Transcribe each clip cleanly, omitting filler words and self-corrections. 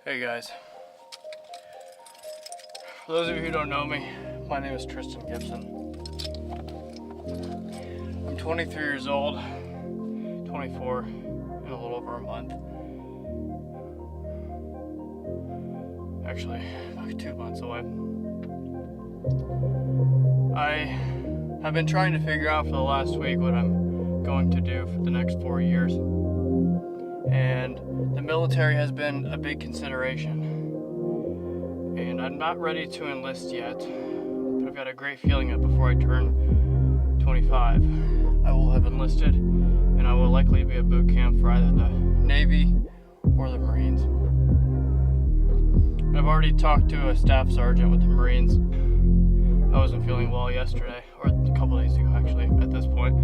Hey guys, for those of you who don't know me, my name is Tristan Gibson. I'm 23 years old, 24 in a little over a month. Actually, like 2 months away. I have been trying to figure out for the last week what I'm going to do for the next 4 years. And the military has been a big consideration. And I'm not ready to enlist yet, but I've got a great feeling that before I turn 25, I will have enlisted, and I will likely be at boot camp for either the Navy or the Marines. I've already talked to a staff sergeant with the Marines. I wasn't feeling well yesterday, or a couple days ago actually, at this point.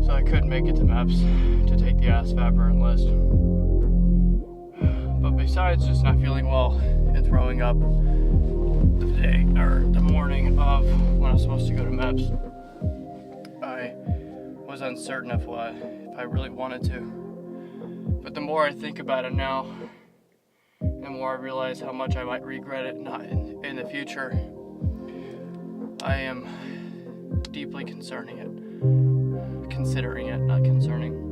So I couldn't make it to MEPS to take the ASVAB or enlist. But besides just not feeling well and throwing up the day or the morning of when I was supposed to go to MEPS, I was uncertain of if I really wanted to. But the more I think about it now, the more I realize how much I might regret it not in the future. I am deeply considering it, not concerning.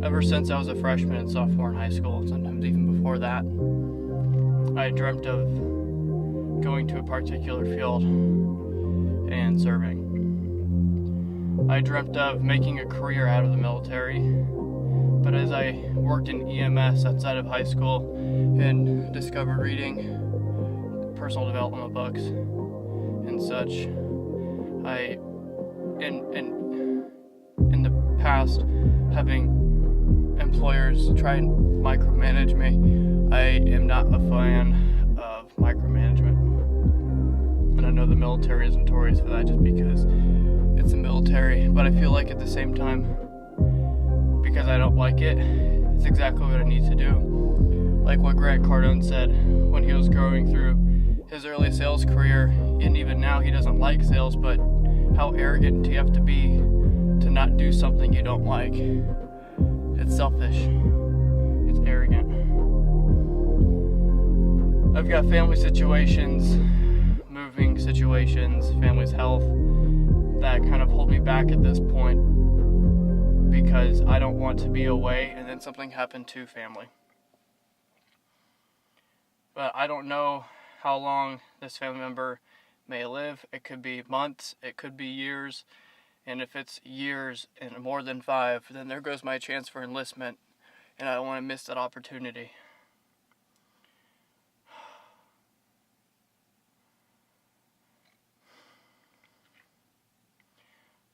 Ever since I was a freshman and sophomore in high school, sometimes even before that, I dreamt of going to a particular field and serving. I dreamt of making a career out of the military, but as I worked in EMS outside of high school and discovered reading personal development books and such, I, in the past, having employers try and micromanage me, I am not a fan of micromanagement. And I know the military is notorious for that just because it's the military, but I feel like at the same time, because I don't like it, it's exactly what I need to do. Like what Grant Cardone said when he was going through his early sales career, and even now he doesn't like sales, but how arrogant do you have to be to not do something you don't like? It's selfish. It's arrogant. I've got family situations, moving situations, family's health, that kind of hold me back at this point because I don't want to be away and then something happen to family. But I don't know how long this family member may live. It could be months, it could be years. And if it's years and more than 5, then there goes my chance for enlistment, and I don't want to miss that opportunity.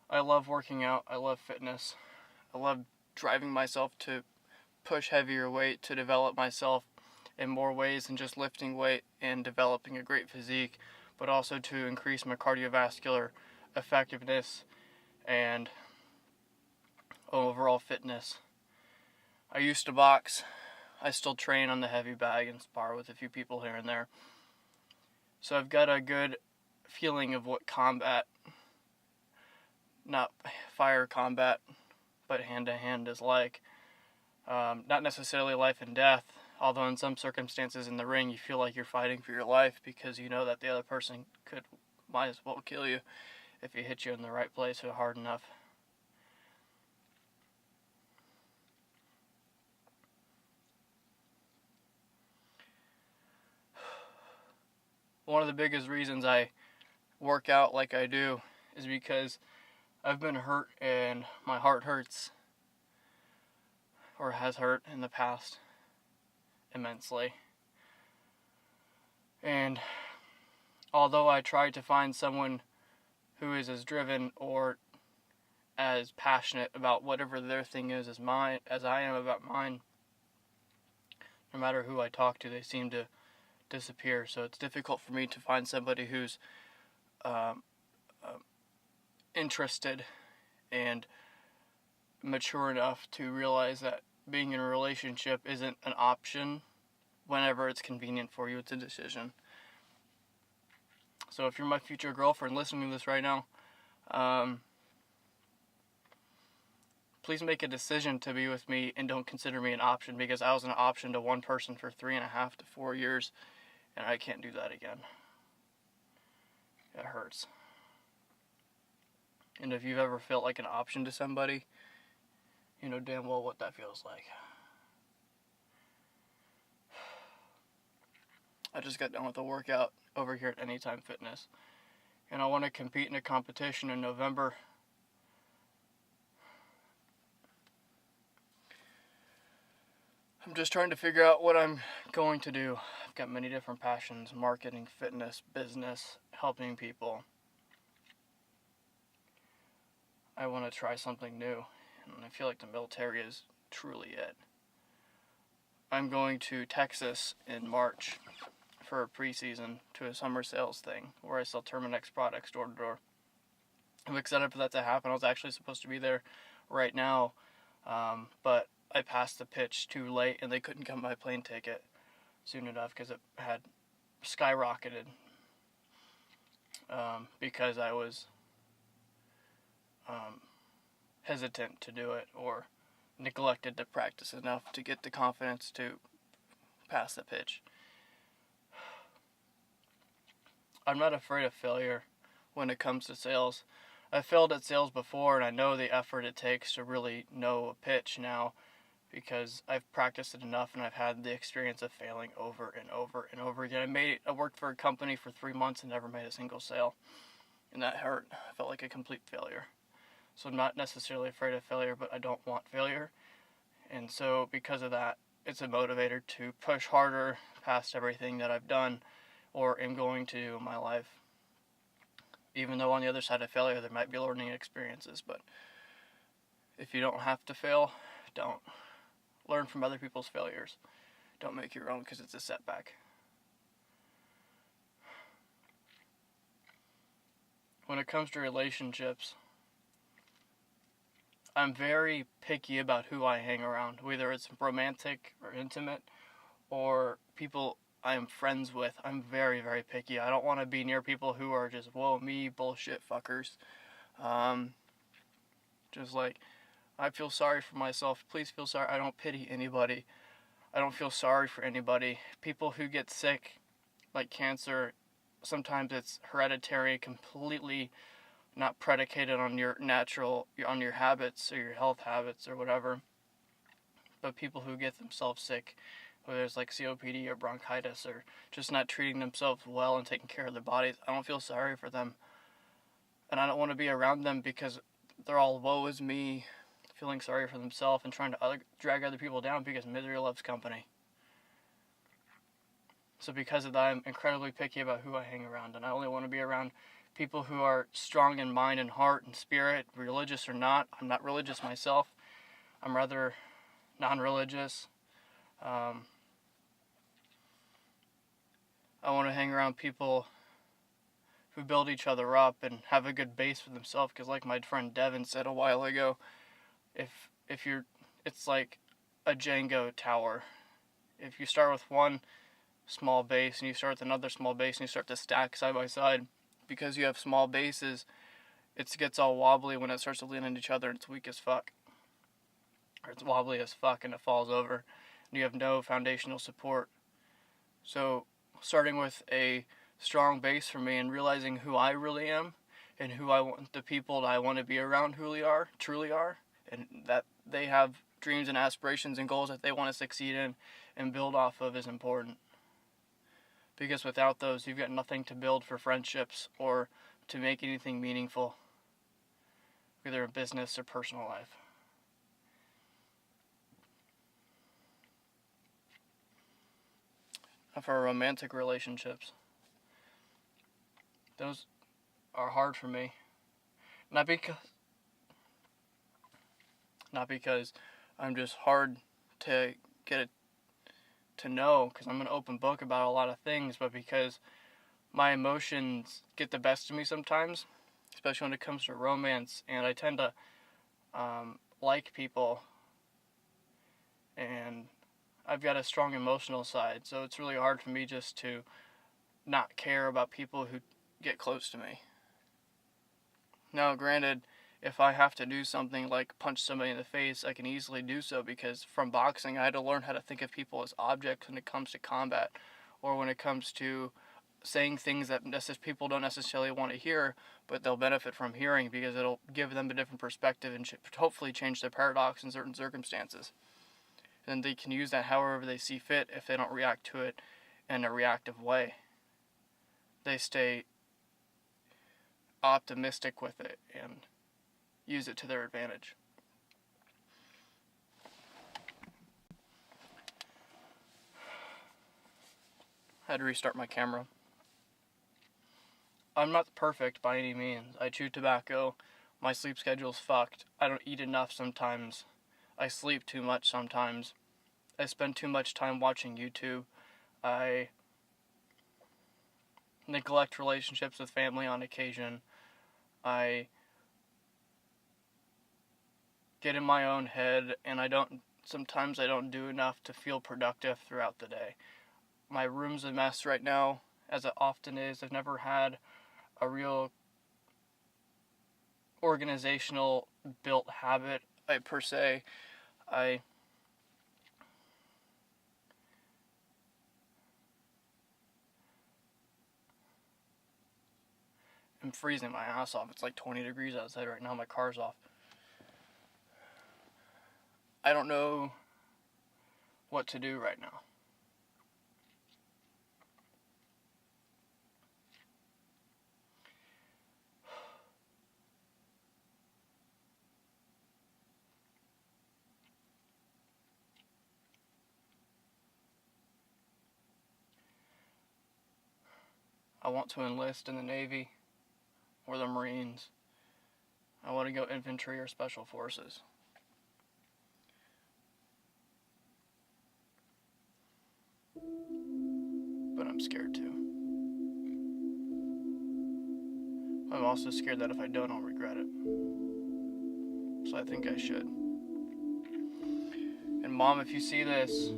I love working out, I love fitness, I love driving myself to push heavier weight, to develop myself in more ways than just lifting weight and developing a great physique, but also to increase my cardiovascular effectiveness and overall fitness. I used to box. I still train on the heavy bag and spar with a few people here and there. So I've got a good feeling of what combat, not fire combat, but hand-to-hand is like. Not necessarily life and death, although in some circumstances in the ring you feel like you're fighting for your life because you know that the other person might as well kill you if he hits you in the right place or hard enough. One of the biggest reasons I work out like I do is because I've been hurt and my heart hurts, or has hurt in the past immensely. And although I try to find someone who is as driven or as passionate about whatever their thing is as I am about mine, no matter who I talk to, they seem to disappear. So it's difficult for me to find somebody who's interested and mature enough to realize that being in a relationship isn't an option whenever it's convenient for you. It's a decision. So if you're my future girlfriend listening to this right now, please make a decision to be with me and don't consider me an option, because I was an option to one person for 3.5 to 4 years, and I can't do that again. It hurts. And if you've ever felt like an option to somebody, you know damn well what that feels like. I just got done with a workout over here at Anytime Fitness, and I want to compete in a competition in November. I'm just trying to figure out what I'm going to do. I've got many different passions: marketing, fitness, business, helping people. I want to try something new, and I feel like the military is truly it. I'm going to Texas in March for a preseason to a summer sales thing where I sell Terminex products door to door. I'm excited for that to happen. I was actually supposed to be there right now, but I passed the pitch too late and they couldn't get my plane ticket soon enough because it had skyrocketed because I was hesitant to do it or neglected to practice enough to get the confidence to pass the pitch. I'm not afraid of failure when it comes to sales. I've failed at sales before, and I know the effort it takes to really know a pitch now because I've practiced it enough and I've had the experience of failing over and over and over again. I worked for a company for 3 months and never made a single sale, and that hurt. I felt like a complete failure. So I'm not necessarily afraid of failure, but I don't want failure. And so because of that, it's a motivator to push harder past everything that I've done or am going to do in my life. Even though on the other side of failure, there might be learning experiences. But if you don't have to fail, don't. Learn from other people's failures. Don't make your own because it's a setback. When it comes to relationships, I'm very picky about who I hang around, whether it's romantic or intimate or people I am friends with. I'm very, very picky. I don't want to be near people who are just, whoa, me, bullshit fuckers. Just like, I feel sorry for myself. Please feel sorry. I don't pity anybody. I don't feel sorry for anybody. People who get sick, like cancer, sometimes it's hereditary, completely not predicated on your habits or your health habits or whatever. But people who get themselves sick, whether it's like COPD or bronchitis or just not treating themselves well and taking care of their bodies, I don't feel sorry for them. And I don't want to be around them because they're all woe is me, feeling sorry for themselves and trying to drag other people down because misery loves company. So because of that, I'm incredibly picky about who I hang around, and I only want to be around people who are strong in mind and heart and spirit, religious or not. I'm not religious myself. I'm rather non-religious. I want to hang around people who build each other up and have a good base for themselves, because like my friend Devin said a while ago, it's like a Jenga tower. If you start with one small base and you start with another small base and you start to stack side by side, because you have small bases, it gets all wobbly when it starts to lean into each other and it's weak as fuck. Or it's wobbly as fuck and it falls over and you have no foundational support. So starting with a strong base for me and realizing who I really am and who I want, the people that I want to be around truly are, and that they have dreams and aspirations and goals that they want to succeed in and build off of is important. Because without those, you've got nothing to build for friendships or to make anything meaningful, whether in business or personal life. For romantic relationships, those are hard for me. Not because I'm just hard to get to know, because I'm an open book about a lot of things, but because my emotions get the best of me sometimes, especially when it comes to romance, and I tend to like people, and I've got a strong emotional side, so it's really hard for me just to not care about people who get close to me. Now, granted, if I have to do something like punch somebody in the face, I can easily do so, because from boxing I had to learn how to think of people as objects when it comes to combat, or when it comes to saying things that people don't necessarily want to hear, but they'll benefit from hearing, because it'll give them a different perspective and hopefully change their paradox in certain circumstances. And they can use that however they see fit if they don't react to it in a reactive way. They stay optimistic with it and use it to their advantage. I had to restart my camera. I'm not perfect by any means. I chew tobacco. My sleep schedule's fucked. I don't eat enough sometimes. I sleep too much sometimes. I spend too much time watching YouTube. I neglect relationships with family on occasion. I get in my own head, and sometimes I don't do enough to feel productive throughout the day. My room's a mess right now, as it often is. I've never had a real organizational built habit, per se. I am freezing my ass off. It's like 20 degrees outside right now. My car's off. I don't know what to do right now. I want to enlist in the Navy or the Marines. I want to go infantry or special forces. But I'm scared too. I'm also scared that if I don't, I'll regret it. So I think I should. And Mom, if you see this,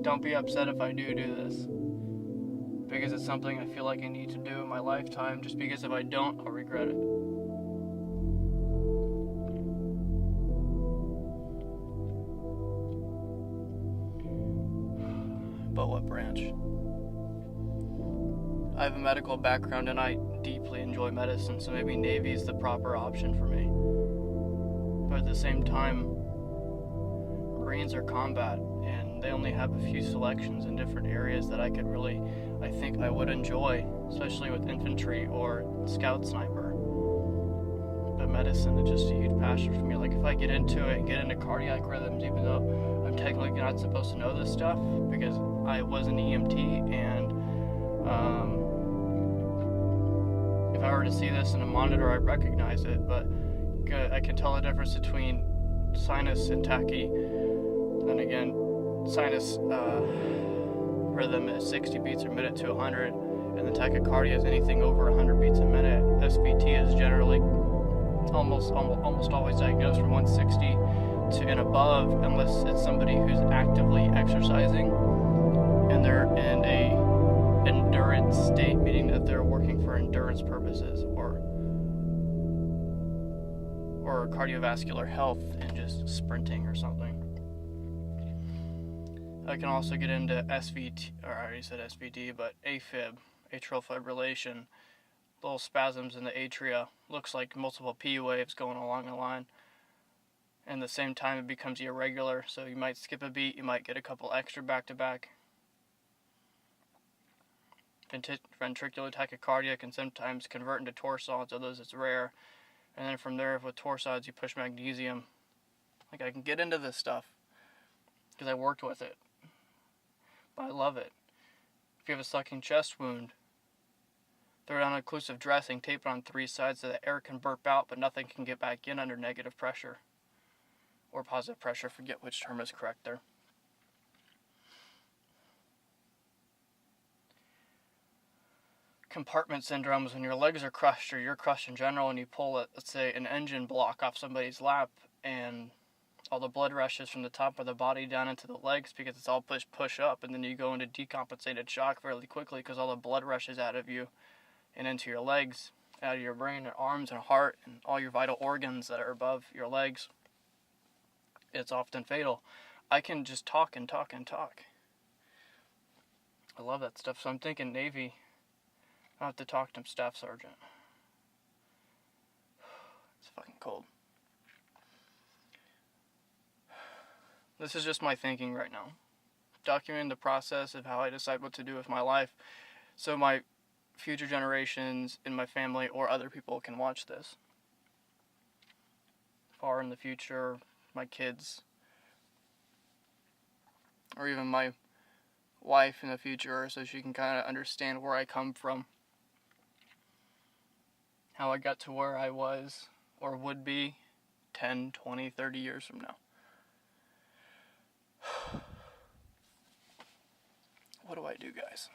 don't be upset if I do this. Because it's something I feel like I need to do in my lifetime, just because if I don't, I'll regret it. But what branch? I have a medical background and I deeply enjoy medicine, so maybe Navy is the proper option for me. But at the same time, Marines are combat, and they only have a few selections in different areas that I think I would enjoy, especially with infantry or scout sniper. But medicine is just a huge passion for me. Like, if I get into it and get into cardiac rhythms, even though I'm technically not supposed to know this stuff because I was an EMT, and if I were to see this in a monitor, I'd recognize it, but I can tell the difference between sinus and tachy. Then again, sinus rhythm is 60 beats per minute to 100, and the tachycardia is anything over 100 beats a minute. SVT is generally almost always diagnosed from 160 to and above, unless it's somebody who's actively exercising and they're in a endurance state, meaning that they're working for endurance purposes, or cardiovascular health and just sprinting or something. I can also get into SVT, or I already said SVT, but AFib, atrial fibrillation, little spasms in the atria, looks like multiple P waves going along the line. And at the same time, it becomes irregular, so you might skip a beat, you might get a couple extra back-to-back. Ventricular tachycardia can sometimes convert into torsades, although it's rare. And then from there, with torsades, you push magnesium. Like, I can get into this stuff because I worked with it. But I love it. If you have a sucking chest wound, throw down occlusive dressing, tape it on 3 sides so that air can burp out, but nothing can get back in under negative pressure. Or positive pressure, forget which term is correct there. Compartment syndrome is when your legs are crushed, or you're crushed in general, and you pull, let's say, an engine block off somebody's lap, and all the blood rushes from the top of the body down into the legs because it's all push up, and then you go into decompensated shock fairly quickly because all the blood rushes out of you and into your legs, out of your brain and arms and heart and all your vital organs that are above your legs, it's often fatal. I can just talk and talk and talk. I love that stuff. So I'm thinking Navy. I'll have to talk to Staff Sergeant. It's fucking cold. This is just my thinking right now. Documenting the process of how I decide what to do with my life, so my future generations in my family or other people can watch this. Far in the future, my kids, or even my wife in the future, so she can kind of understand where I come from, how I got to where I was or would be 10, 20, 30 years from now. What do I do, guys?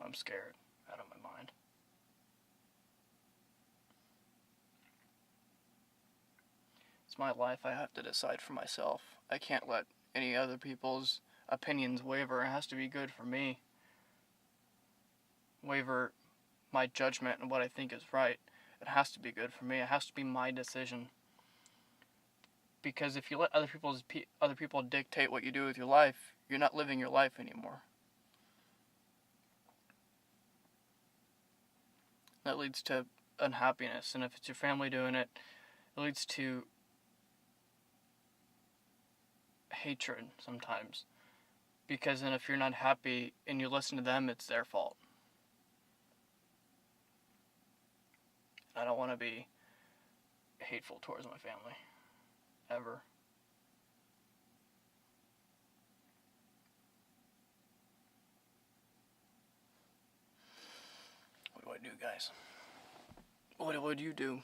I'm scared out of my mind. It's my life. I have to decide for myself. I can't let any other people's opinions waver. It has to be good for me. Waver my judgment and what I think is right. It has to be good for me. It has to be my decision. Because if you let other people dictate what you do with your life, you're not living your life anymore. That leads to unhappiness, and if it's your family doing it, it leads to hatred sometimes. Because then if you're not happy and you listen to them, it's their fault. I don't want to be hateful towards my family. Ever. What do I do, guys? What would you do?